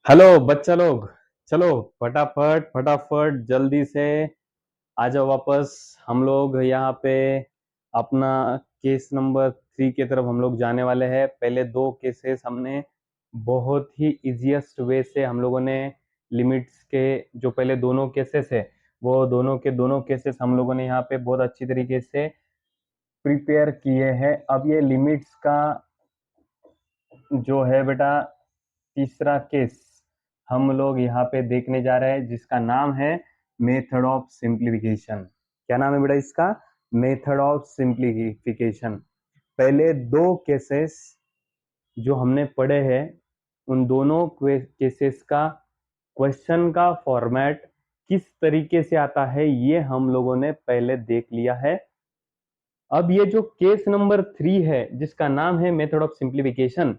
Hello बच्चा लोग, चलो फटाफट फटाफट जल्दी से आ जाओ वापस। हम लोग यहाँ पे अपना केस नंबर 3 की तरफ हम लोग जाने वाले हैं। पहले दो केसेस हमने बहुत ही इजीएस्ट वे से हम लोगों ने लिमिट्स के जो पहले दोनों केसेस है वो दोनों के दोनों केसेस हम लोगों ने यहाँ पे बहुत अच्छी तरीके से प्रिपेयर किए हैं। अब ये लिमिट्स का जो है बेटा तीसरा केस हम लोग यहाँ पे देखने जा रहे हैं, जिसका नाम है मेथड ऑफ सिंप्लीफिकेशन। क्या नाम है बेटा इसका? Method of simplification. पहले दो केसेस जो हमने पढ़े हैं उन दोनों केसेस का क्वेश्चन का फॉर्मेट किस तरीके से आता है ये हम लोगों ने पहले देख लिया है। अब ये जो केस नंबर 3 है जिसका नाम है मेथड ऑफ सिंप्लीफिकेशन,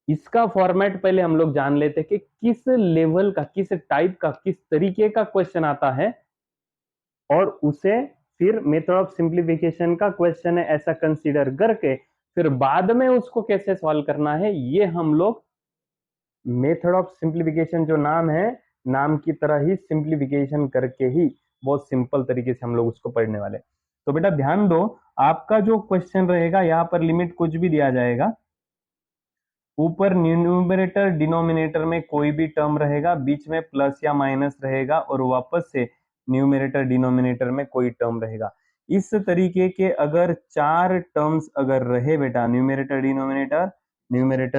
इसका फॉर्मेट पहले हम लोग जान लेते हैं कि किस लेवल का, किस टाइप का, किस तरीके का क्वेश्चन आता है और उसे फिर मेथड ऑफ सिंप्लीफिकेशन का क्वेश्चन है ऐसा कंसीडर करके फिर बाद में उसको कैसे सॉल्व करना है ये हम लोग मेथड ऑफ सिंप्लीफिकेशन जो नाम है, नाम की तरह ही सिंप्लीफिकेशन करके ही बहुत सिंपल तरीके से हम लोग उसको पढ़ने वाले। तो बेटा ध्यान दो, आपका जो क्वेश्चन रहेगा यहाँ पर लिमिट कुछ भी दिया जाएगा, ऊपर न्यूमरेटर डिनोमिनेटर में कोई भी टर्म रहेगा, बीच में प्लस या माइनस रहेगा और वापस से न्यूमरेटर डिनोमिनेटर में कोई टर्म रहेगा। इस तरीके के अगर चार टर्म्स अगर रहे बेटा, न्यूमरेटर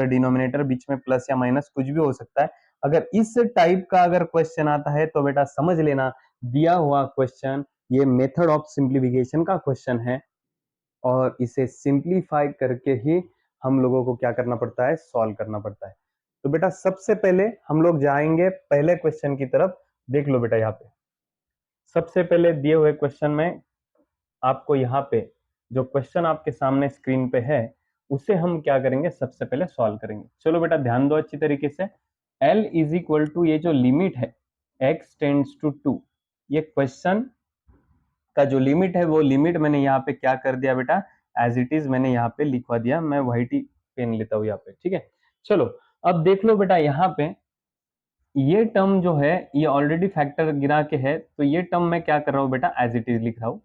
डिनोमिनेटर बीच में प्लस या माइनस कुछ भी हो सकता है, अगर इस टाइप का अगर क्वेश्चन आता है तो बेटा समझ लेना दिया हुआ क्वेश्चन ये मेथड ऑफ सिंप्लीफिकेशन का क्वेश्चन है और इसे सिंप्लीफाई करके ही हम लोगों को क्या करना पड़ता है, सॉल्व करना पड़ता है। तो बेटा सबसे पहले हम लोग जाएंगे पहले क्वेश्चन की तरफ। देख लो बेटा यहाँ पे सबसे पहले दिए हुए क्वेश्चन में आपको यहाँ पे जो क्वेश्चन आपके सामने स्क्रीन पे है उसे हम क्या करेंगे, सबसे पहले सॉल्व करेंगे। चलो बेटा ध्यान दो अच्छी तरीके से। L इज इक्वल टू ये जो लिमिट है x टेंड्स टू 2, ये क्वेश्चन का जो लिमिट है वो लिमिट मैंने यहाँ पे क्या कर दिया बेटा, एज इट इज मैंने यहाँ पे लिखवा दिया। मैं व्हाइट ही पेन लेता हूँ यहाँ पे, ठीक है। चलो अब देख लो बेटा यहाँ पे ये टर्म जो है ये ऑलरेडी फैक्टर गिरा के है, तो ये टर्म मैं क्या कर रहा हूँ बेटा, एज इट इज लिख रहा हूँ।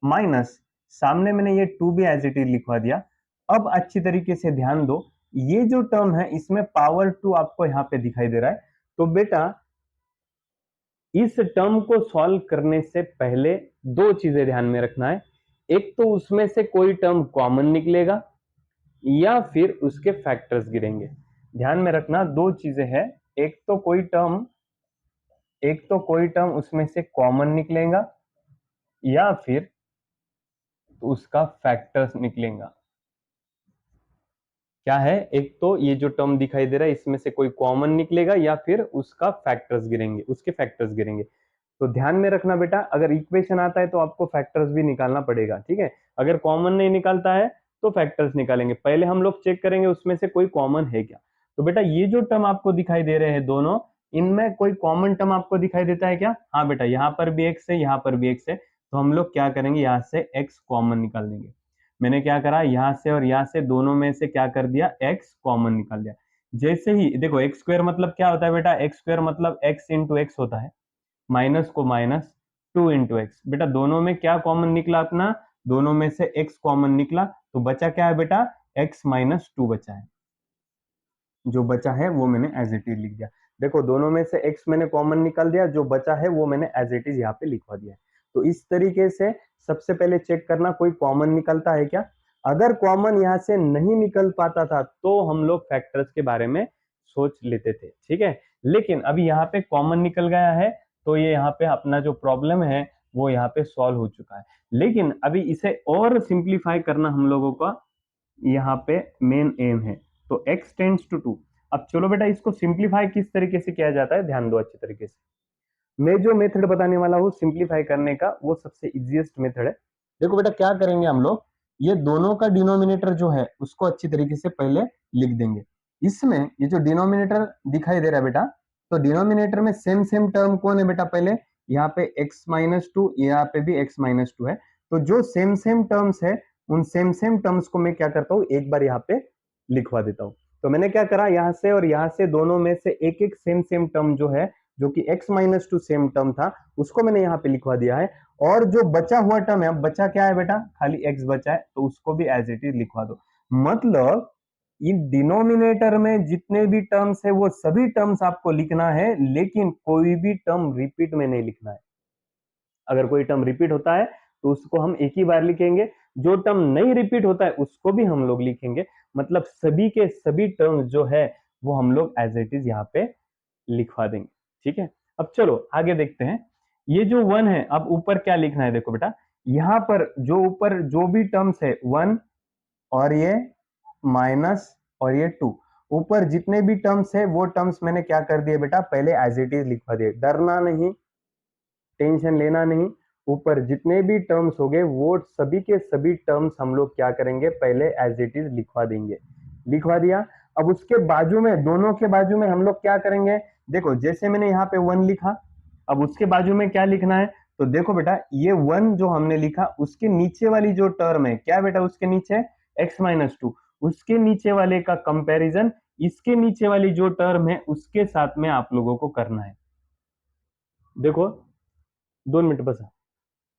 माइनस सामने मैंने ये 2 भी एज इट इज लिखवा दिया। अब अच्छी तरीके से ध्यान दो, ये जो टर्म है इसमें पावर 2 आपको यहाँ पे दिखाई दे रहा है। तो बेटा इस टर्म को सॉल्व करने से पहले दो चीजें ध्यान में रखना है। एक तो उसमें से कोई टर्म कॉमन निकलेगा या फिर उसके फैक्टर्स गिरेंगे। ध्यान में रखना दो चीजें हैं, एक तो कोई टर्म उसमें से कॉमन निकलेगा या फिर उसका फैक्टर्स निकलेगा। क्या है, एक तो ये जो टर्म दिखाई दे रहा है इसमें से कोई कॉमन निकलेगा या फिर उसका फैक्टर्स गिरेंगे, उसके फैक्टर्स गिरेंगे। तो ध्यान में रखना बेटा, अगर इक्वेशन आता है तो आपको फैक्टर्स भी निकालना पड़ेगा, ठीक है। अगर कॉमन नहीं निकालता है तो फैक्टर्स निकालेंगे। पहले हम लोग चेक करेंगे उसमें से कोई कॉमन है क्या। तो बेटा ये जो टर्म आपको दिखाई दे रहे हैं दोनों, इनमें कोई कॉमन टर्म आपको दिखाई देता है क्या? हाँ बेटा, यहाँ पर भी एक्स है, यहाँ पर भी एक्स है, तो हम लोग क्या करेंगे, यहाँ से एक्स कॉमन निकाल देंगे। मैंने क्या करा, यहाँ से और यहाँ से दोनों में से क्या कर दिया, एक्स कॉमन निकाल दिया। जैसे ही देखो एक्स स्क्वायर मतलब क्या होता है बेटा, एक्स स्क्वायर मतलब एक्स इंटू एक्स होता है, माइनस को माइनस 2 इंटू एक्स। बेटा दोनों में क्या कॉमन निकला अपना, दोनों में से x कॉमन निकला, तो बचा क्या है बेटा, x माइनस 2 बचा है। जो बचा है वो मैंने एज इट इज लिख दिया। देखो दोनों में से x मैंने कॉमन निकाल दिया, जो बचा है वो मैंने एज इट इज यहाँ पे लिखवा दिया। तो इस तरीके से सबसे पहले चेक करना कोई कॉमन निकलता है क्या। अगर कॉमन यहाँ से नहीं निकल पाता था तो हम लोग फैक्टर्स के बारे में सोच लेते थे, ठीक है। लेकिन अभी यहाँ पे कॉमन निकल गया है तो ये यहाँ पे अपना जो प्रॉब्लम है वो यहाँ पे सॉल्व हो चुका है। लेकिन अभी इसे और सिंप्लीफाई करना हम लोगों का यहाँ पे मेन एम है। तो x टेंड्स टू 2। अब चलो बेटा इसको सिंप्लीफाई किस तरीके से किया जाता है, ध्यान दो अच्छी तरीके से। मैं जो मेथड बताने वाला हूँ सिंप्लीफाई करने का वो सबसे इजीएस्ट मेथड है। देखो बेटा क्या करेंगे हम लोग, ये दोनों का डिनोमिनेटर जो है उसको अच्छी तरीके से पहले लिख देंगे। इसमें ये जो डिनोमिनेटर दिखाई दे रहा है बेटा, तो डिनोमिनेटर में सेम सेम टर्म कौन है बेटा, पहले यहाँ पे x माइनस 2, यहाँ पे भी x माइनस 2 है। तो जो सेम सेम टर्म्स है उन सेम सेम टर्म्स को मैं क्या करता हूँ, एक बार यहाँ पे लिखवा देता हूँ। तो मैंने क्या करा, यहाँ से और यहाँ से दोनों में से एक एक सेम सेम टर्म जो है, जो कि x-2 सेम टर्म था, उसको मैंने यहाँ पे लिखवा दिया है। और जो बचा हुआ टर्म है, अब बचा क्या है बेटा, खाली x बचा है, तो उसको भी एज इट इज लिखवा दो। मतलब इन डिनोमिनेटर में जितने भी टर्म्स है वो सभी टर्म्स आपको लिखना है, लेकिन कोई भी टर्म रिपीट में नहीं लिखना है। अगर कोई टर्म रिपीट होता है तो उसको हम एक ही बार लिखेंगे, जो टर्म नहीं रिपीट होता है उसको भी हम लोग लिखेंगे। मतलब सभी के सभी टर्म्स जो है वो हम लोग एज इट इज यहाँ पे लिखवा देंगे। ठीक है, अब चलो आगे देखते हैं। ये जो 1 है, अब ऊपर क्या लिखना है, देखो बेटा, यहां पर जो ऊपर जो भी टर्म्स है 1 और ये माइनस और ये 2, ऊपर जितने भी टर्म्स है वो टर्म्स मैंने क्या कर दिए बेटा, पहले एज इट इज लिखवा दिए। डरना नहीं, टेंशन लेना नहीं, ऊपर जितने भी टर्म्स हो गए वो सभी के सभी टर्म्स हम लोग क्या करेंगे, पहले एज इट इज लिखवा देंगे। लिखवा दिया। अब उसके बाजू में, दोनों के बाजू में हम लोग क्या करेंगे, देखो जैसे मैंने यहाँ पे 1 लिखा, अब उसके बाजू में क्या लिखना है, तो देखो बेटा ये 1 जो हमने लिखा उसके नीचे वाली जो टर्म है, क्या बेटा उसके नीचे x-2, उसके नीचे वाले का कंपैरिजन इसके नीचे वाली जो टर्म है उसके साथ में आप लोगों को करना है। देखो 2 मिनट बस,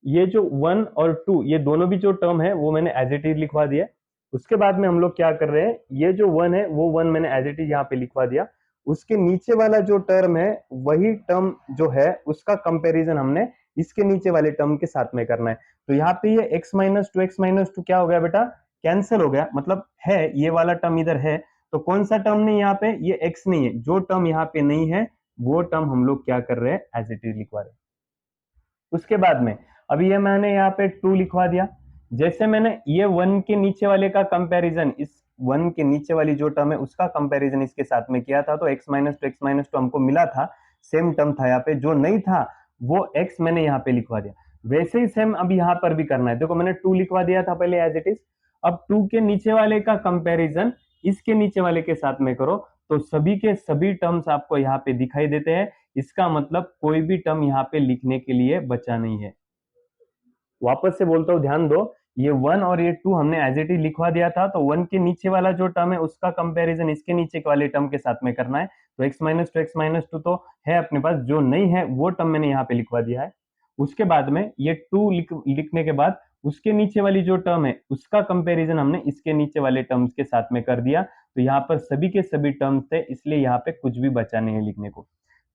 ये जो 1 और 2 ये दोनों भी जो टर्म है वो मैंने एज इट इज लिखवा दिया। उसके बाद में हम लोग क्या कर रहे हैं, ये जो 1 है वो 1 मैंने एज इट इज यहाँ पे लिखवा दिया। उसके नीचे वाला जो टर्म है वही टर्म जो है उसका कंपैरिजन हमने इसके नीचे वाले टर्म के साथ में करना है। तो यहाँ पे ये x-2 क्या हो गया बेटा, कैंसिल हो गया। मतलब है ये वाला टर्म इधर है, तो कौन सा टर्म नहीं यहाँ पे, ये x नहीं है, जो टर्म यहाँ पे नहीं है वो टर्म हम लोग क्या कर रहे हैं, एज इट इज लिखवा रहे हैं। उसके बाद में अभी ये मैंने यहाँ पे 2 लिखवा दिया। जैसे मैंने ये 1 के नीचे वाले का कंपैरिजन, इस 1 के नीचे वाली जो टर्म है उसका कंपैरिजन इसके साथ में किया था, तो x-2 हमको मिला था, सेम टर्म था यहाँ पे, जो नहीं था वो x मैंने यहाँ पे लिखवा दिया। वैसे ही सेम अब यहाँ पर भी करना है। देखो मैंने 2 लिखवा दिया था पहले एज इट इज, अब 2 के नीचे वाले का कंपैरिजन इसके नीचे वाले के साथ में करो, तो सभी के सभी टर्म्स आपको यहाँ पे दिखाई देते हैं। इसका मतलब कोई भी टर्म यहाँ पे लिखने के लिए बचा नहीं है। वापस से बोलता हूं, ध्यान दो, ये 1 और ये 2 हमने एज इट इज लिखवा दिया था, तो 1 के नीचे वाला जो टर्म है उसका कंपैरिजन इसके नीचे वाले टर्म के साथ में करना है। तो x-2 तो है अपने पास, जो नहीं है वो टर्म मैंने यहाँ पे लिखवा दिया है। उसके बाद में ये 2 लिखने के बाद उसके नीचे वाली जो टर्म है उसका कंपैरिजन हमने इसके नीचे वाले टर्म्स के साथ में कर दिया। तो यहाँ पर सभी के सभी टर्म्स थे, इसलिए यहाँ पे कुछ भी बचा नहीं है लिखने को।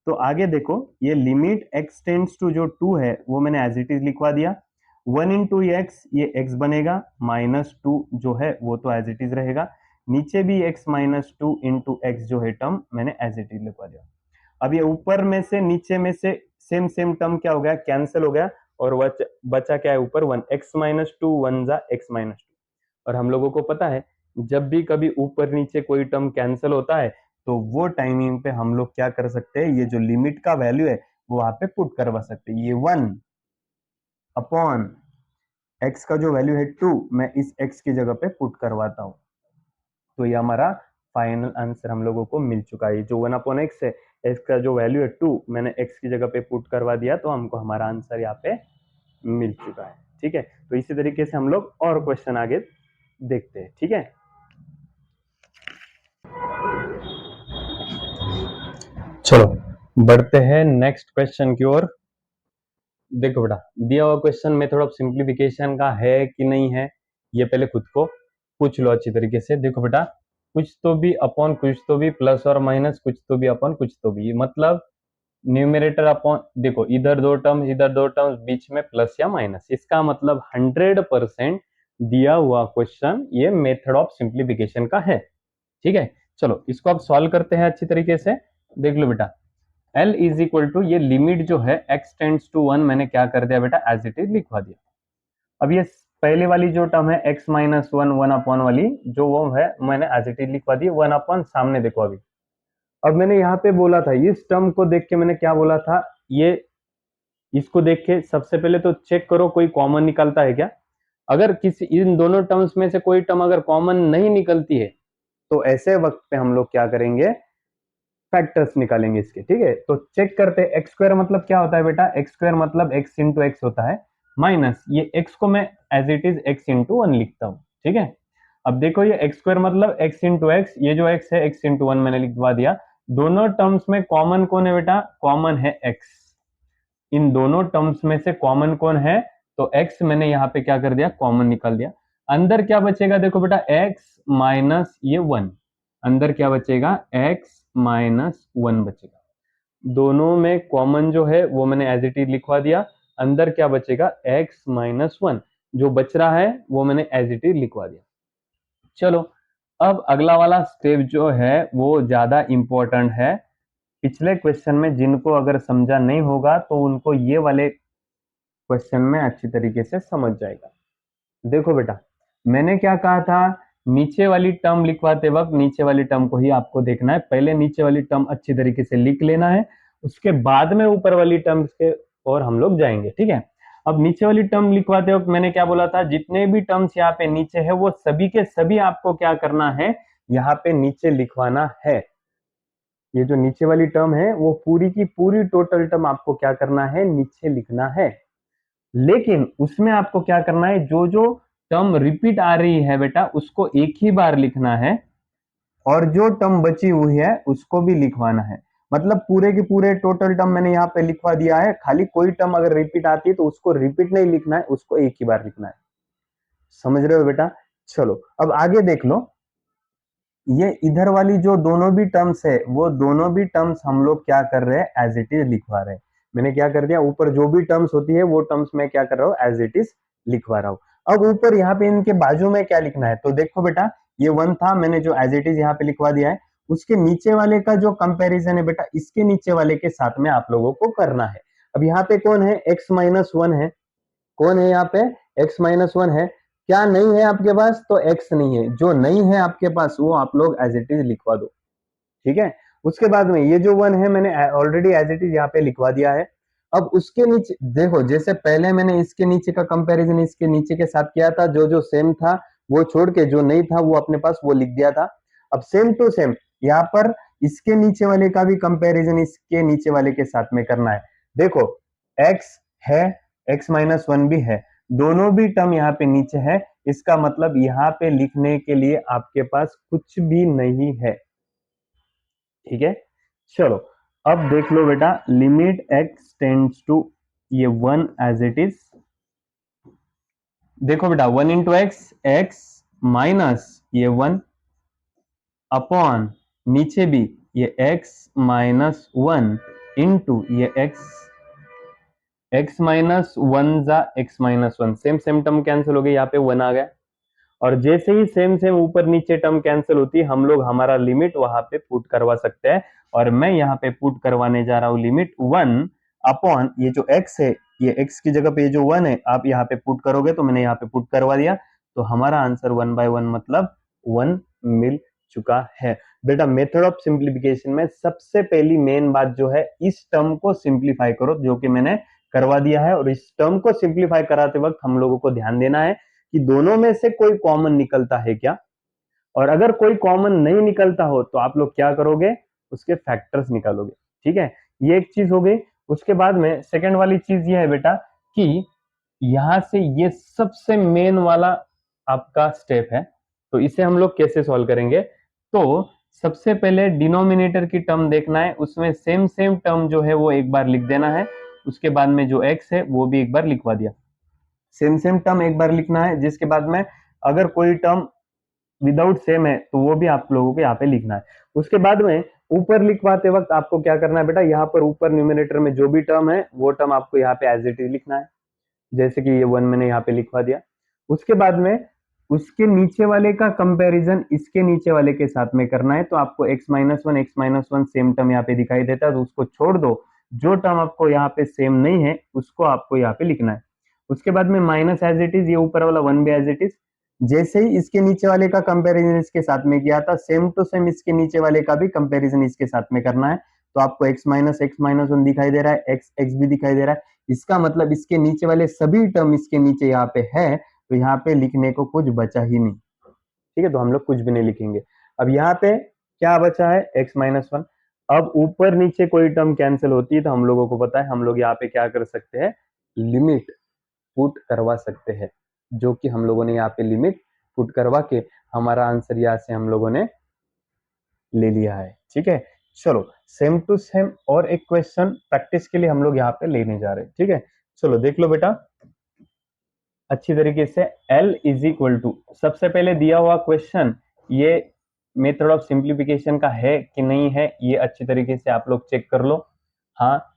तो आगे देखो, ये लिमिट x टेंड्स टू जो 2 है वो मैंने एज इट इज लिखवा दिया। 1 इंटू एक्स, ये x बनेगा, -2 जो है वो तो एज इट इज रहेगा। नीचे भी x-2 इंटू एक्स जो है टर्म मैंने एज इट इज लिखवा दिया। अब ये ऊपर में से नीचे में से सेम सेम टर्म क्या हो गया, कैंसिल हो गया, और बचा क्या है ऊपर 1, x-2 1 जा x-2। और हम लोगों को पता है जब भी कभी ऊपर नीचे कोई टर्म कैंसिल होता है तो वो टाइमिंग पे हम लोग क्या कर सकते हैं, ये जो लिमिट का वैल्यू है वो वहां पे पुट करवा सकते हैं। ये 1 अपॉन x का जो वैल्यू है 2 मैं इस x की जगह पे पुट करवाता हूं, तो ये हमारा फाइनल आंसर हम लोगों को मिल चुका है। जो 1 अपॉन एक्स है, x का जो वैल्यू है 2 मैंने x की जगह पे पुट करवा दिया, तो हमको हमारा आंसर यहाँ पे मिल चुका है। ठीक है, तो इसी तरीके से हम लोग और क्वेश्चन आगे देखते हैं। ठीक है, चलो बढ़ते हैं नेक्स्ट क्वेश्चन की ओर। देखो बेटा, दिया हुआ क्वेश्चन में थोड़ा सिंप्लीफिकेशन का है कि नहीं है, ये पहले खुद को पूछ लो अच्छी तरीके से। देखो बेटा, कुछ तो भी अपॉन कुछ तो भी, प्लस और माइनस कुछ तो भी अपॉन कुछ तो भी, मतलब न्यूमरेटर अपॉन, देखो इधर दो टर्म्स बीच में प्लस या माइनस, इसका मतलब 100% दिया हुआ क्वेश्चन ये मेथड ऑफ सिंप्लीफिकेशन का है। ठीक है, चलो इसको अब सॉल्व करते हैं अच्छी तरीके से। देख लो बेटा, L इज इक्वल टू, ये लिमिट जो है x टेंड्स टू 1 मैंने क्या कर दिया बेटा, एज इट इज लिखवा दिया। अब ये पहले वाली जो टर्म है x-1 1 अपॉन वाली, जो वो है मैंने एज इट इज लिखवा दी 1 अपॉन, सामने देखो अभी। अब मैंने यहाँ पे बोला था, इस टर्म को देख के मैंने क्या बोला था, ये इसको देख के सबसे पहले तो चेक करो कोई कॉमन निकलता है क्या। अगर किसी इन दोनों टर्म्स में से कोई टर्म अगर कॉमन नहीं निकलती है तो ऐसे वक्त पे हम लोग क्या करेंगे, फैक्टर्स निकालेंगे इसके। ठीक है, तो चेक करते हैं। एक्स स्क्वायर मतलब क्या होता है बेटा, एक्स स्क्वायर मतलब एक्स इंटू एक्स होता है, माइनस ये एक्स को मैं as it is x into 1 लिखता हूं। ठीक है, अब देखो ये एक्स स्क्वायर मतलब एक्स इंटू एक्स, ये जो एक्स है एक्स इंटू वन मैंने लिखवा दिया। दोनों टर्म्स में कॉमन कौन है बेटा? कॉमन है एक्स। इन दोनों टर्म्स में से कॉमन कौन है? तो एक्स मैंने यहाँ पे क्या कर दिया? कॉमन निकाल दिया। अंदर क्या बचेगा? देखो बेटा एक्स माइनस ये वन, अंदर क्या बचेगा? एक्स माइनस वन बचेगा। दोनों में कॉमन जो है वो मैंने एज इट इज लिखवा दिया। अंदर क्या बचेगा? X minus one. जो बच रहा है वो मैंने एज इट इज लिखवा दिया। चलो अब अगला वाला स्टेप जो है वो ज्यादा इंपॉर्टेंट है। पिछले क्वेश्चन में जिनको अगर समझा नहीं होगा तो उनको ये वाले क्वेश्चन में अच्छी तरीके से समझ जाएगा। देखो बेटा मैंने क्या कहा था, नीचे वाली टर्म लिखवाते वक्त नीचे वाली टर्म को ही आपको देखना है। पहले नीचे वाली टर्म अच्छी तरीके से लिख लेना है, उसके बाद में ऊपर वाली टर्म्स के और हम लोग जाएंगे, ठीक है। अब नीचे वाली टर्म लिखवाते वक्त मैंने क्या बोला था, जितने भी टर्म्स यहाँ पे नीचे है वो सभी के सभी आपको क्या करना है, यहाँ पे नीचे लिखवाना है। ये जो नीचे वाली टर्म है वो पूरी की पूरी टोटल टर्म आपको क्या करना है? नीचे लिखना है। लेकिन उसमें आपको क्या करना है, जो जो टर्म रिपीट आ रही है बेटा उसको एक ही बार लिखना है, और जो टर्म बची हुई है उसको भी लिखवाना है। मतलब पूरे के पूरे टोटल टर्म मैंने यहाँ पे लिखवा दिया है, खाली कोई टर्म अगर रिपीट आती है तो उसको रिपीट नहीं लिखना है, उसको एक ही बार लिखना है। समझ रहे हो बेटा? चलो अब आगे देख लो। ये इधर वाली जो दोनों भी टर्म्स है वो दोनों भी टर्म्स हम लोग क्या कर रहे हैं? एज इट इज लिखवा रहे हैं। मैंने क्या कर दिया, ऊपर जो भी टर्म्स होती है वो टर्म्स मैं क्या कर रहा हूँ? एज इट इज लिखवा रहा हूँ। अब ऊपर यहाँ पे इनके बाजू में क्या लिखना है, तो देखो बेटा ये वन था, मैंने जो एज इट इज यहाँ पे लिखवा दिया है, उसके नीचे वाले का जो कंपेरिजन है बेटा इसके नीचे वाले के साथ में आप लोगों को करना है। अब यहाँ पे कौन है? एक्स माइनस वन है। कौन है यहाँ पे? एक्स माइनस वन है। क्या नहीं है आपके पास? तो एक्स नहीं है। जो नहीं है आपके पास वो आप लोग एज इट इज लिखवा दो, ठीक है। उसके बाद में ये जो वन है मैंने ऑलरेडी एज इट इज यहाँ पे लिखवा दिया है। अब उसके नीचे देखो, जैसे पहले मैंने इसके नीचे का कंपैरिजन इसके नीचे के साथ किया था, जो जो सेम था वो छोड़ के जो नहीं था वो अपने पास वो लिख दिया था। अब सेम टू सेम यहाँ पर इसके नीचे वाले का भी कंपैरिजन इसके नीचे वाले के साथ में करना है। देखो एक्स है, एक्स माइनस वन भी है, दोनों भी टर्म यहाँ पे नीचे है। इसका मतलब यहाँ पे लिखने के लिए आपके पास कुछ भी नहीं है, ठीक है। चलो अब देख लो बेटा, लिमिट एक्स टेंड्स टू ये वन एज इट इज। देखो बेटा one into x, x minus ये वन अपॉन नीचे भी ये एक्स माइनस वन इंटू ये एक्स माइनस वन जा x minus one, same same term cancel हो गई, यहाँ पे वन आ गया। और जैसे ही सेम सेम ऊपर नीचे टर्म कैंसिल होती है हम लोग हमारा लिमिट वहां पे पुट करवा सकते हैं। और मैं यहाँ पे पुट करवाने जा रहा हूँ लिमिट वन अपॉन ये जो x है, ये x की जगह पे ये जो वन है आप यहाँ पे पुट करोगे, तो मैंने यहाँ पे पुट करवा दिया। तो हमारा आंसर वन बाय वन मतलब वन मिल चुका है। बेटा मेथड ऑफ सिंप्लीफिकेशन में सबसे पहली मेन बात जो है, इस टर्म को सिंप्लीफाई करो, जो कि मैंने करवा दिया है। और इस टर्म को सिंप्लीफाई कराते वक्त हम लोगों को ध्यान देना है कि दोनों में से कोई कॉमन निकलता है क्या, और अगर कोई कॉमन नहीं निकलता हो तो आप लोग क्या करोगे? उसके फैक्टर्स निकालोगे, ठीक है। ये एक चीज हो गई। उसके बाद में सेकंड वाली चीज ये है बेटा कि यहां से ये सबसे मेन वाला आपका स्टेप है, तो इसे हम लोग कैसे सॉल्व करेंगे? तो सबसे पहले डिनोमिनेटर की टर्म देखना है, उसमें सेम सेम टर्म जो है वो एक बार लिख देना है। उसके बाद में जो एक्स है वो भी एक बार लिखवा दिया। सेम सेम टर्म एक बार लिखना है, जिसके बाद में अगर कोई टर्म विदाउट सेम है तो वो भी आप लोगों को यहाँ पे लिखना है। उसके बाद में ऊपर लिखवाते वक्त आपको क्या करना है बेटा, यहाँ पर ऊपर न्यूमिनेटर में जो भी टर्म है वो टर्म आपको यहाँ पे एज इट इज लिखना है, जैसे कि ये वन मैंने यहाँ पे लिखवा दिया। उसके बाद में उसके नीचे वाले का कंपैरिजन इसके नीचे वाले के साथ में करना है, तो आपको x minus one same term यहाँ पे दिखाई देता है, तो उसको छोड़ दो। जो टर्म आपको यहाँ पे सेम नहीं है उसको आपको यहाँ पे लिखना है। उसके बाद में माइनस एज इट इज, ये ऊपर वाला वन भी एज इट इज। जैसे ही इसके नीचे वाले का कंपैरिजन इसके साथ में किया था, सेम टू सेम इसके नीचे वाले का भी कंपैरिजन इसके साथ में करना है। तो आपको एक्स माइनस वन दिखाई दे रहा है, एक्स एक्स भी दिखाई दे रहा है। इसका मतलब इसके नीचे वाले सभी टर्म इसके नीचे यहाँ पे है, तो यहाँ पे लिखने को कुछ बचा ही नहीं, ठीक है। तो हम लोग कुछ भी नहीं लिखेंगे। अब यहाँ पे क्या बचा है? X minus one. अब ऊपर नीचे कोई टर्म कैंसिल होती है तो हम लोगों को पता है हम लोग यहाँ पे क्या कर सकते हैं? लिमिट पुट करवा सकते हैं, जो कि हम लोगों ने यहाँ पे लिमिट पुट करवा के हमारा आंसर यहाँ से हम लोगों ने ले लिया है। ठीक है, चलो सेम टू सेम और एक क्वेश्चन प्रैक्टिस के लिए हम लोग यहाँ पे लेने जा रहे हैं। ठीक है, चलो देख लो बेटा अच्छी तरीके से। L इज इक्वल टू, सबसे पहले दिया हुआ क्वेश्चन ये मेथड ऑफ सिंप्लीफिकेशन का है कि नहीं है, ये अच्छी तरीके से आप लोग चेक कर लो। हाँ,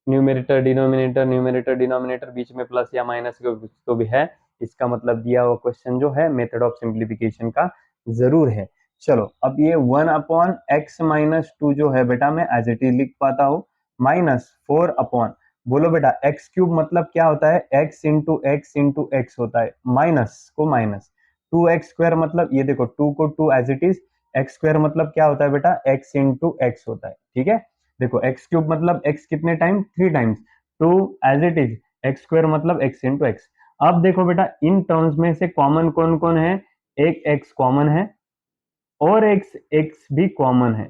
न्यूमेरेटर डिनोमिनेटर, न्यूमेरेटर डिनोमिनेटर बीच में प्लस या माइनस तो भी है, इसका मतलब दिया हुआ क्वेश्चन जो है मेथड ऑफ सिंप्लीफिकेशन का जरूर है। चलो अब ये 1/x-2 जो है बेटा मैं एज इट इज लिख पाता हूँ, -4 बोलो बेटा x क्यूब मतलब क्या होता है, x इंटू एक्स होता है, माइनस को माइनस 2x² मतलब ये देखो 2 को 2 एज इट इज, x² मतलब क्या होता है बेटा x इंटू एक्स होता है। ठीक है, देखो एक्स क्यूब मतलब एक्स कितने time, 3 times, to as it is, x square मतलब एक्स इंटू एक्स। अब देखो बेटा इन टर्म्स में से कॉमन कौन कौन है, एक एक्स कॉमन है और एक्स एक्स भी कॉमन है।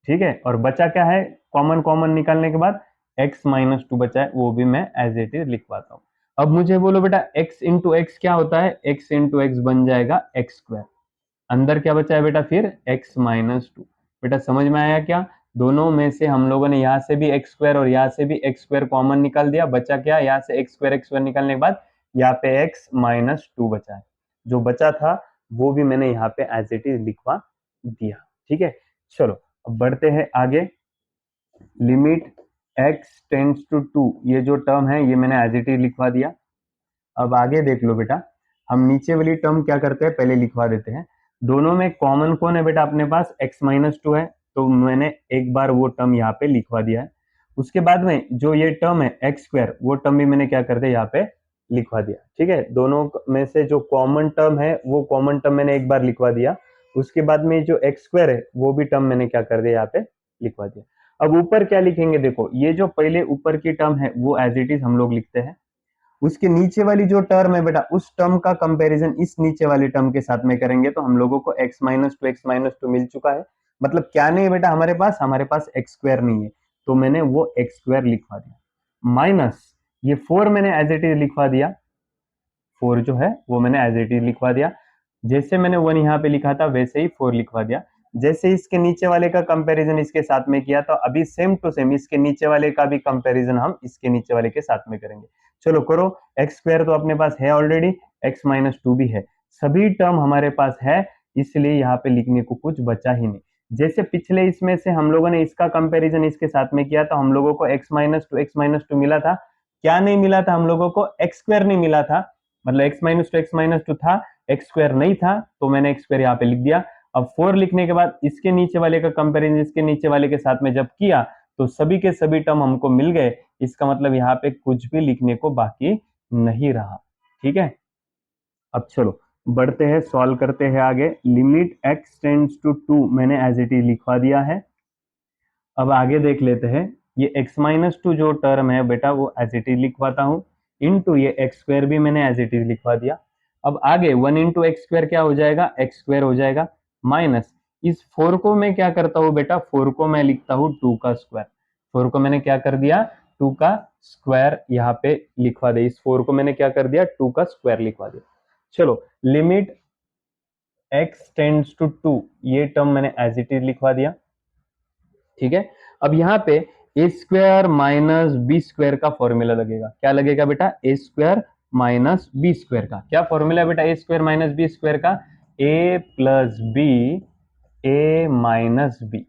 ठीक है, और बचा क्या है, कॉमन कॉमन निकालने के बाद x-2 बचा है, वो भी मैं एज इट इज लिख पाता हूँ। अब मुझे बोलो बेटा x इंटू एक्स क्या होता है, x इंटू एक्स बन जाएगा एक्स स्क्वायर, अंदर क्या बचा है बेटा फिर x-2। बेटा समझ में आया क्या, दोनों में से हम लोगों ने यहाँ से भी एक्स स्क्वायर और यहाँ से भी एक्स स्क्वायर कॉमन निकाल दिया, बचा क्या, यहाँ से एक्स स्क्वायर निकालने के बाद यहाँ पे x-2 बचा है, जो बचा था वो भी मैंने यहाँ पे एज इट इज लिखवा दिया। ठीक है, चलो अब बढ़ते हैं आगे। लिमिट x टेंड्स टू 2, ये जो टर्म है ये मैंने एज इट इज लिखवा दिया। अब आगे देख लो बेटा, हम नीचे वाली टर्म क्या करते हैं, पहले लिखवा देते हैं। दोनों में कॉमन कौन है बेटा अपने पास, x-2 है, तो मैंने एक बार वो टर्म यहाँ पे लिखवा दिया है। उसके बाद में जो ये टर्म है एक्स स्क्वायर, वो टर्म भी मैंने क्या कर दिया यहाँ पे लिखवा दिया। ठीक है, दोनों में से जो कॉमन टर्म है वो कॉमन टर्म मैंने एक बार लिखवा दिया, उसके बाद में जो एक्स स्क्वायर है वो भी टर्म मैंने क्या कर दिया यहाँ पे लिखवा दिया। अब ऊपर क्या लिखेंगे, देखो ये जो पहले ऊपर की टर्म है वो एज इट इज हम लोग लिखते हैं, उसके नीचे वाली जो टर्म है बेटा उस टर्म का कंपैरिजन इस नीचे वाली टर्म के साथ में करेंगे, तो हम लोगों को x-2 मिल चुका है। मतलब क्या नहीं है बेटा हमारे पास एक्स स्क्वायर नहीं है, तो मैंने वो एक्स स्क्वायर लिखवा दिया, माइनस ये 4 मैंने एज इट इज लिखवा दिया, 4 जो है वो मैंने एज इट इज लिखवा दिया, जैसे मैंने 1 यहाँ पे लिखा था वैसे ही 4 लिखवा दिया। जैसे इसके नीचे वाले का कंपैरिजन इसके साथ में किया, तो अभी सेम टू सेम इसके नीचे वाले का भी कंपैरिजन हम इसके नीचे वाले के साथ में करेंगे। चलो करो, एक्स स्क्वायर तो अपने पास है ऑलरेडी, x-2 भी है, सभी टर्म हमारे पास है, इसलिए यहाँ पे लिखने को कुछ बचा ही नहीं। जैसे पिछले इसमें से हम लोगों ने इसका कंपैरिजन इसके साथ में किया, तो हम लोगों को x-2 मिला था, क्या नहीं मिला था हम लोगों को, एक्स स्क्वायर नहीं मिला था, मतलब x-2 था, एक्स स्क्वायर नहीं था, तो मैंने एक्स स्क्वायर यहाँ पे लिख दिया। अब 4 लिखने के बाद इसके नीचे वाले का कंपैरिजन इसके नीचे वाले के साथ में जब किया, तो सभी के सभी टर्म हमको मिल गए, इसका मतलब यहाँ पे कुछ भी लिखने को बाकी नहीं रहा। ठीक है, अब चलो बढ़ते हैं, सॉल्व करते हैं आगे। लिमिट x टेंड्स टू 2 मैंने एज इट इज लिखवा दिया है। अब आगे देख लेते हैं, ये x-2 जो टर्म है बेटा वो एज इट इज लिखवाता हूँ, इनटू ये एक्स स्क्वायर भी मैंने एज इट इज लिखवा दिया। अब आगे 1 इंटू एक्स स्क्वायर क्या हो जाएगा, एक्स स्क्वायर हो जाएगा, माइनस इस 4 को मैं क्या करता हूँ बेटा, 4 को मैं लिखता हूँ 2 का स्क्वायर, 4 को मैंने क्या कर दिया 2 का स्क्वायर यहाँ पे लिखवा दे, इस 4 को मैंने क्या कर दिया 2 का स्क्वायर लिखवा दिया। चलो लिमिट x टेंड्स टू 2, ये टर्म मैंने एज इट इज लिखवा दिया। ठीक है, अब यहाँ पे ए स्क्वायर माइनस बी स्क्वायर का फॉर्मूला लगेगा, क्या लगेगा बेटा, ए स्क्वायर माइनस बी स्क्वायर का क्या फॉर्मूला है बेटा, ए स्क्वायर माइनस बी स्क्वायर का, ए प्लस बी ए माइनस बी।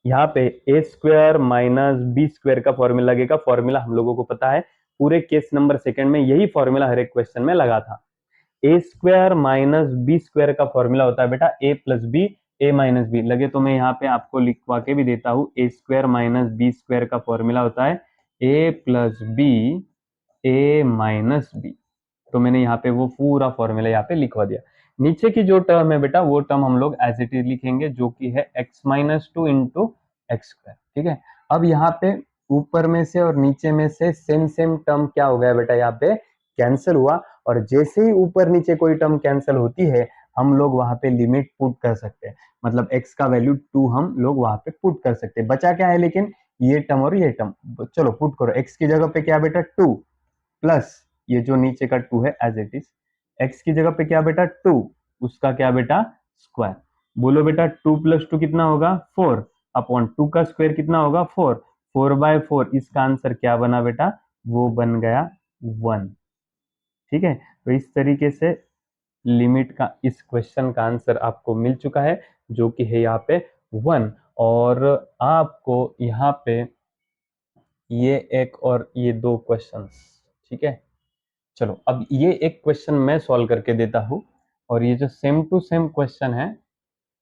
यहाँ पे ए स्क्वायर माइनस बी स्क्वायर का फॉर्मूला लगेगा, फॉर्मूला हम लोगों को पता है, पूरे केस नंबर सेकंड में यही फॉर्मूला हर एक क्वेश्चन में लगा था। ए स्क्वायर माइनस बी स्क्वायर का फॉर्मूला होता है बेटा ए प्लस बी ए माइनस बी, लगे तो मैं यहाँ पे आपको लिखवा के भी देता हूँ, ए स्क्वायर माइनस बी स्क्वायर का फॉर्मूला होता है ए प्लस बी ए माइनस बी, तो मैंने यहाँ पे वो पूरा फॉर्मूला यहाँ पे लिखवा दिया। नीचे की जो टर्म है बेटा वो टर्म हम लोग एज इट इज लिखेंगे, जो कि है x-2 इंटू एक्स स्क्वायर। ठीक है, अब यहाँ पे ऊपर में से और नीचे में से सेम सेम टर्म क्या हो गया बेटा, यहाँ पे कैंसिल हुआ, और जैसे ही ऊपर नीचे कोई टर्म कैंसिल होती है हम लोग वहां पे लिमिट पुट कर सकते हैं, मतलब x का वैल्यू 2 हम लोग वहां पे पुट कर सकते हैं। बचा क्या है लेकिन, ये टर्म और ये टर्म, चलो पुट करो, x की जगह पे क्या बेटा 2 प्लस ये जो नीचे का 2 है एज इट इज, x की जगह पे क्या बेटा 2, उसका क्या बेटा स्क्वायर। बोलो बेटा 2 + 2 कितना होगा 4 अपॉन 2 का स्क्वायर कितना होगा 4, 4/4। इसका आंसर क्या बना बेटा, वो बन गया 1। ठीक है, तो इस तरीके से लिमिट का इस क्वेश्चन का आंसर आपको मिल चुका है, जो कि है यहाँ पे 1। और आपको यहाँ पे ये एक और ये दो क्वेश्चंस, ठीक है। चलो अब ये एक क्वेश्चन मैं सॉल्व करके देता हूं, और ये जो सेम टू सेम क्वेश्चन है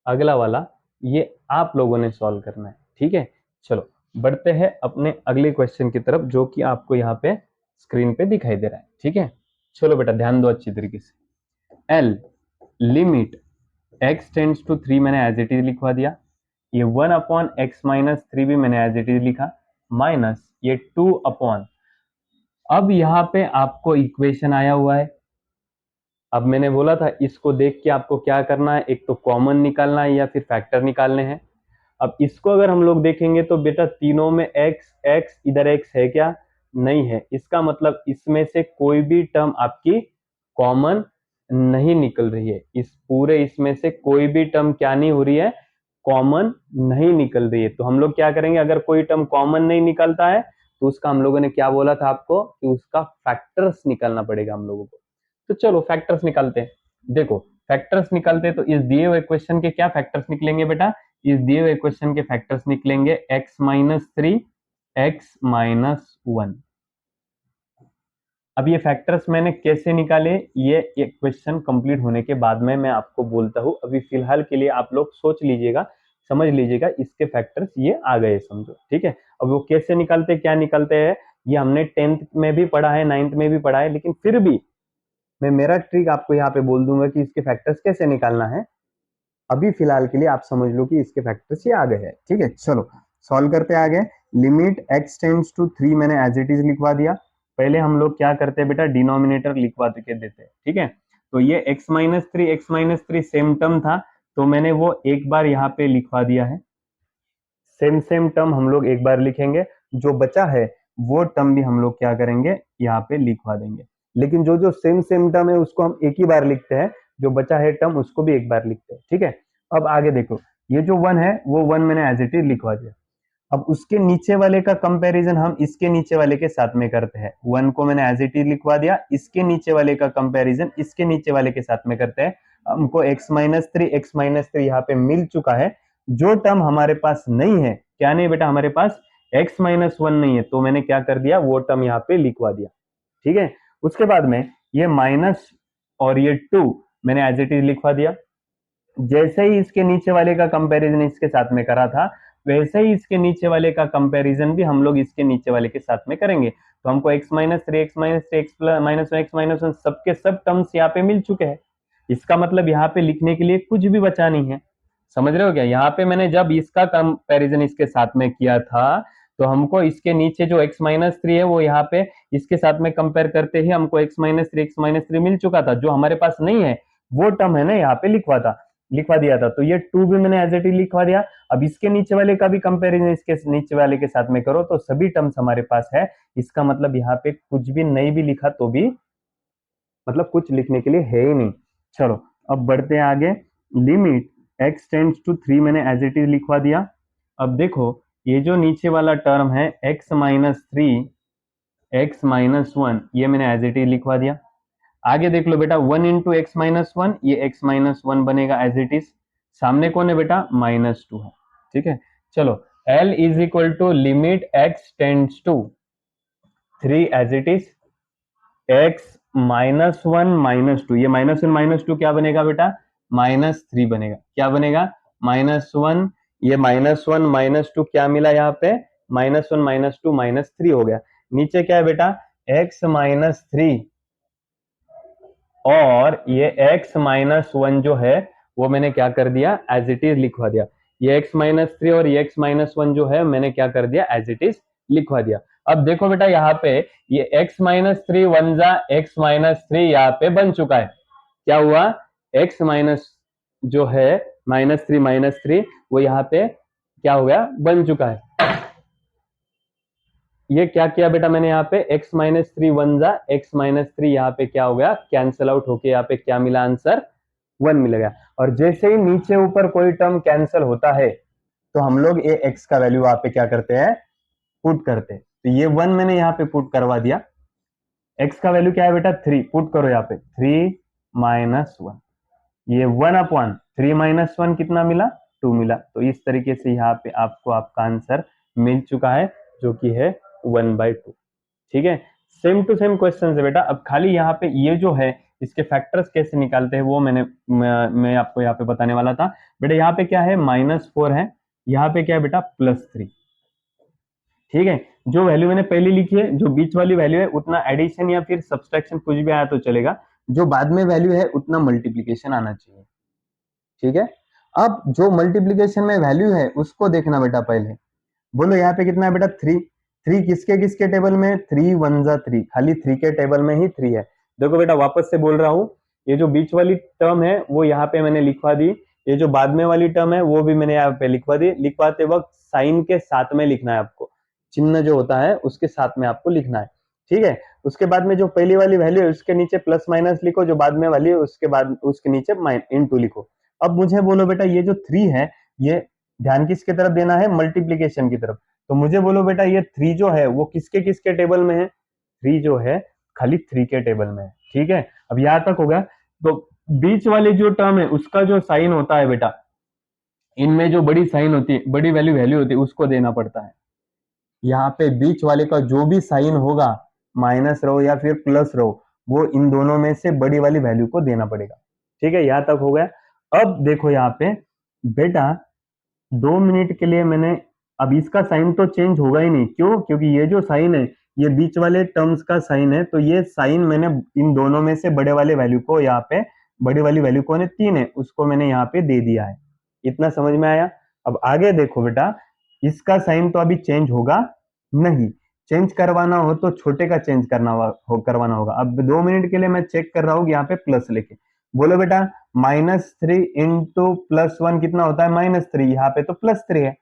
अगला वाला, ये आप लोगों ने सॉल्व करना है। ठीक है, चलो बढ़ते हैं अपने अगले क्वेश्चन की तरफ, जो कि आपको यहाँ पे स्क्रीन पे दिखाई दे रहा है। ठीक है, चलो बेटा ध्यान दो अच्छी तरीके से। L limit x tends to 3 मैंने एज इट इज लिखवा दिया, ये 1/x-3 भी मैंने एज इट इज लिखा, माइनस ये 2 अब यहाँ पे आपको इक्वेशन आया हुआ है। अब मैंने बोला था इसको देख के आपको क्या करना है, एक तो कॉमन निकालना है या फिर फैक्टर निकालने हैं। अब इसको अगर हम लोग देखेंगे तो बेटा तीनों में x इधर x है क्या, नहीं है। इसका मतलब इसमें से कोई भी टर्म आपकी कॉमन नहीं निकल रही है। इस पूरे इसमें से कोई भी टर्म क्या नहीं हो रही है, कॉमन नहीं निकल रही है। तो हम लोग क्या करेंगे, अगर कोई टर्म कॉमन नहीं निकलता है तो उसका हम लोगों ने क्या बोला था आपको, कि उसका फैक्टर्स निकालना पड़ेगा हम लोगों को। तो चलो फैक्टर्स निकालते हैं। देखो फैक्टर्स निकालते तो इस दिए हुए क्वेश्चन के क्या फैक्टर्स निकलेंगे बेटा, इस दिए हुए क्वेश्चन के फैक्टर्स निकलेंगे x-3 x-1। अब ये फैक्टर्स मैंने कैसे निकाले, ये क्वेश्चन कंप्लीट होने के बाद में मैं आपको बोलता हूं। अभी फिलहाल के लिए आप लोग सोच लीजिएगा, समझ लीजिएगा, इसके फैक्टर्स ये आ गए समझो। ठीक है, अब वो कैसे निकालते क्या निकालते हैं, ये हमने 10th में भी पढ़ा है, 9th में भी पढ़ा है, लेकिन फिर भी मैं मेरा ट्रिक आपको यहाँ पे बोल दूंगा कि इसके फैक्टर्स कैसे निकालना है। अभी फिलहाल के लिए आप समझ लो कि इसके फैक्टर्स ये आ गए हैं। ठीक है, चलो सॉल्व करते आगे। लिमिट x टेंड्स टू 3 मैंने एज इट इज लिखवा दिया। पहले हम लोग क्या करते हैं बेटा, डिनोमिनेटर लिखवा के देते हैं। ठीक है, तो ये x-3 सेम टर्म था, तो मैंने वो एक बार यहाँ पे लिखवा दिया है। सेम टर्म हम लोग एक बार लिखेंगे, जो बचा है वो टर्म भी हम लोग क्या करेंगे, यहाँ पे लिखवा देंगे। लेकिन जो जो सेम टर्म है उसको हम एक ही बार लिखते हैं, जो बचा है टर्म उसको भी एक बार लिखते हैं। ठीक है, अब आगे देखो, ये जो 1 है वो 1 मैंने एज इट इज लिखवा दिया। अब उसके नीचे वाले का कंपैरिजन हम इसके नीचे वाले के साथ में करते हैं। 1 को मैंने एज इट इज लिखवा दिया, इसके नीचे वाले का कंपैरिजन इसके नीचे वाले के साथ में करते हैं। हमको x-3 यहाँ पे मिल चुका है। जो टर्म हमारे पास नहीं है, क्या नहीं बेटा, हमारे पास x-1 नहीं है, तो मैंने क्या कर दिया, वो टर्म यहाँ पे लिखवा दिया। ठीक है, उसके बाद में ये माइनस और ये 2 मैंने एज इट इज लिखवा दिया। जैसे ही इसके नीचे वाले का कंपैरिजन इसके साथ में करा था, वैसे ही इसके नीचे वाले का कंपैरिजन भी हम लोग इसके नीचे वाले के साथ में करेंगे। तो हमको x-3 x-1 सबके सब टर्म्स यहाँ पे मिल चुके हैं। इसका मतलब यहाँ पे लिखने के लिए कुछ भी बचा नहीं है। समझ रहे हो क्या, यहाँ पे मैंने जब इसका कंपैरिजन इसके साथ में किया था, तो हमको इसके नीचे जो x-3 है वो यहाँ पे इसके साथ में कंपेयर करते ही हमको x-3 मिल चुका था। जो हमारे पास नहीं है वो टर्म है ना यहाँ पे लिखवा दिया था। तो ये 2 भी मैंने एज इट इज लिखवा दिया। अब इसके नीचे वाले का भी कंपैरिजन इसके नीचे वाले के साथ में करो तो सभी टर्म्स हमारे पास है। इसका मतलब यहाँ पे कुछ भी नहीं भी लिखा तो भी मतलब कुछ लिखने के लिए है ही नहीं। चलो अब बढ़ते हैं आगे। लिमिट x टेंड्स टू 3 मैंने एज इट इज लिखवा दिया। अब देखो ये जो नीचे वाला टर्म है x-3 x-1, ये मैंने एज इट इज लिखवा दिया। आगे देख लो बेटा 1 इंटू x-1, ये x-1 बनेगा एज इट इज। सामने कौन है बेटा, -2 है। ठीक है, चलो L is equal to limit x tends to 3 as it is x-1 -2, ये -1 -2 क्या बनेगा बेटा, -3 बनेगा। क्या बनेगा, -1, ये -1 -2 क्या मिला यहाँ पे, -1 -2 -3 हो गया। नीचे क्या है बेटा, x-3 और ये x-1 जो है वो मैंने क्या कर दिया, एज इट इज लिखवा दिया। ये x-3 और ये x-1 जो है मैंने क्या कर दिया, एज इट इज लिखवा दिया। अब देखो बेटा यहाँ पे ये x-3 1 जा x-3 यहाँ पे बन चुका है। क्या हुआ, x माइनस जो है -3 वो यहाँ पे क्या हो गया, बन चुका है। ये क्या किया बेटा मैंने यहाँ पे x माइनस थ्री वन जा एक्स माइनस थ्री, यहाँ पे क्या हो गया कैंसिल आउट होके यहाँ पे क्या मिला आंसर 1 मिलेगा। और जैसे ही नीचे ऊपर कोई टर्म कैंसिल होता है तो हम लोग ये x का वैल्यू वहां पे क्या करते हैं पुट करते हैं। तो ये 1 मैंने यहाँ पे पुट करवा दिया। x का वैल्यू क्या है बेटा 3, पुट करो यहाँ पे 3 माइनस 1, ये 1 अपॉन 3 माइनस 1 कितना मिला 2 मिला। तो इस तरीके से यहाँ पे आपको आपका आंसर मिल चुका है जो कि है 1/2। ठीक है, सेम टू सेम क्वेश्चन है बेटा। अब खाली यहाँ पे ये जो है इसके फैक्टर्स कैसे निकालते हैं वो मैं आपको यहाँ पे बताने वाला था। बेटा यहाँ पे क्या है -4 है, यहाँ पे क्या है बेटा +3। ठीक है, जो वैल्यू मैंने पहले लिखी है, जो बीच वाली वैल्यू है उतना एडिशन या फिर सब्सट्रैक्शन कुछ भी आया तो चलेगा, जो बाद में वैल्यू है उतना मल्टीप्लीकेशन आना चाहिए। ठीक है, अब जो मल्टीप्लीकेशन में वैल्यू है उसको देखना बेटा पहले। बोलो यहाँ पे कितना है बेटा 3, 3 किसके किसके टेबल में 3 1 जा 3, खाली 3 के टेबल में ही 3 है। देखो बेटा वापस से बोल रहा हूँ, ये जो बीच वाली टर्म है वो यहाँ पे मैंने लिखवा दी, ये जो बाद में वाली टर्म है वो भी मैंने यहाँ पे लिखवा दी। लिखवाते वक्त साइन के साथ में लिखना है आपको, चिन्ह जो होता है उसके साथ में आपको लिखना है। ठीक है, उसके बाद में जो पहली वाली वैल्यू है उसके नीचे प्लस माइनस लिखो, जो बाद में वाली है उसके बाद उसके नीचे इनटू लिखो। अब मुझे बोलो बेटा ये जो 3 है ये ध्यान किसकी तरफ देना है मल्टीप्लीकेशन की तरफ। तो मुझे बोलो बेटा ये 3 जो है वो किसके किसके टेबल में है, 3 जो है खाली 3 के टेबल में है। ठीक है, अब यहां तक हो गया। तो बीच वाली जो टर्म है उसका जो साइन होता है बेटा, इनमें जो बड़ी साइन होती है, बड़ी वैल्यू वैल्यू होती है उसको देना पड़ता है। यहाँ पे बीच वाले का जो भी साइन होगा, माइनस रहो या फिर प्लस रहो, वो इन दोनों में से बड़ी वाली वैल्यू को देना पड़ेगा। ठीक है, यहां तक हो गया। अब देखो यहाँ पे बेटा 2 मिनट के लिए मैंने, अब इसका साइन तो चेंज होगा ही नहीं, क्यों, क्योंकि ये जो साइन है ये बीच वाले टर्म्स का साइन है, तो ये साइन मैंने इन दोनों में से बड़े वाले वैल्यू को यहाँ पे, बड़ी वाली वैल्यू कौन है 3 है, उसको मैंने यहाँ पे दे दिया है। इतना समझ में आया। अब आगे देखो बेटा, इसका साइन तो अभी चेंज होगा नहीं, चेंज करवाना हो तो छोटे का चेंज करवाना होगा। अब 2 मिनट के लिए मैं चेक कर रहा हूँ यहाँ पे प्लस लेके। बोलो बेटा -3 इंटू +1 कितना होता है -3, यहाँ पे तो +3 है,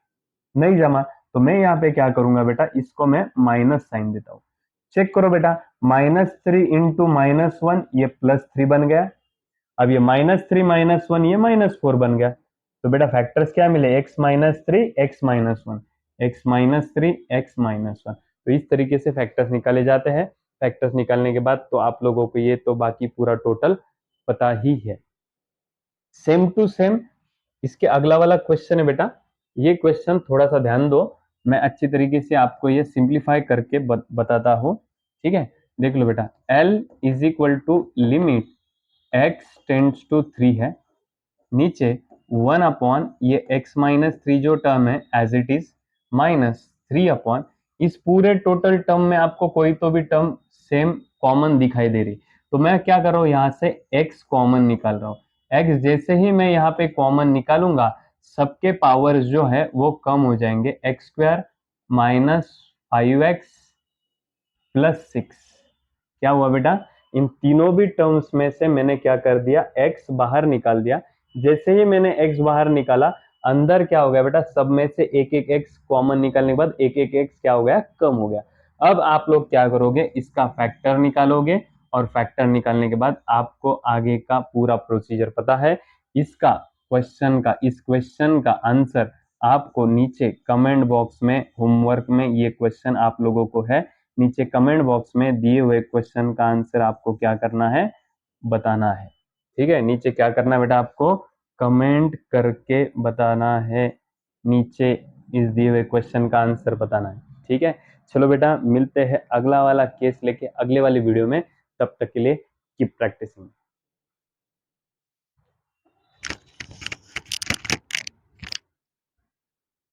नहीं जमा, तो मैं यहाँ पे क्या करूंगा बेटा इसको मैं माइनस साइन देता हूँ। चेक करो बेटा -3 इंटू -1 ये +3 बन गया। अब ये -3 -1 ये -4 बन गया। तो बेटा फैक्टर्स क्या मिले x-3 x-1, x-3 x-1। तो इस तरीके से फैक्टर्स निकाले जाते हैं। फैक्टर्स निकालने के बाद तो आप लोगों को ये तो बाकी पूरा टोटल पता ही है। सेम टू सेम इसके अगला वाला क्वेश्चन है बेटा, ये क्वेश्चन थोड़ा सा ध्यान दो, मैं अच्छी तरीके से आपको ये सिंप्लीफाई करके बताता हूँ। ठीक है, देख लो बेटा L is equal to limit x tends to 3 है, नीचे 1 अपॉन ये x-3 जो टर्म है एज इट इज -3 अपॉन इस पूरे टोटल टर्म में आपको कोई तो भी टर्म सेम कॉमन दिखाई दे रही, तो मैं क्या कर रहा हूँ यहाँ से x कॉमन निकाल रहा हूँ। x जैसे ही मैं यहाँ पे कॉमन निकालूंगा सबके पावर्स जो है वो कम हो जाएंगे, x² -5x +6। क्या हुआ बेटा, इन तीनों भी टर्म्स में से मैंने क्या कर दिया x बाहर निकाल दिया। जैसे ही मैंने x बाहर निकाला अंदर क्या हो गया बेटा, सब में से एक एक x कॉमन निकालने के बाद एक एक x क्या हो गया कम हो गया। अब आप लोग क्या करोगे इसका फैक्टर निकालोगे, और फैक्टर निकालने के बाद आपको आगे का पूरा प्रोसीजर पता है। इसका क्वेश्चन का, इस क्वेश्चन का आंसर आपको नीचे कमेंट बॉक्स में, होमवर्क में ये क्वेश्चन आप लोगों को है, नीचे कमेंट बॉक्स में दिए हुए क्वेश्चन का आंसर आपको क्या करना है बताना है। ठीक है, नीचे क्या करना है बेटा आपको कमेंट करके बताना है, नीचे इस दिए हुए क्वेश्चन का आंसर बताना है। ठीक है, चलो बेटा मिलते हैं अगला वाला केस लेके अगले वाली वीडियो में, तब तक के लिए कीप प्रैक्टिसिंग।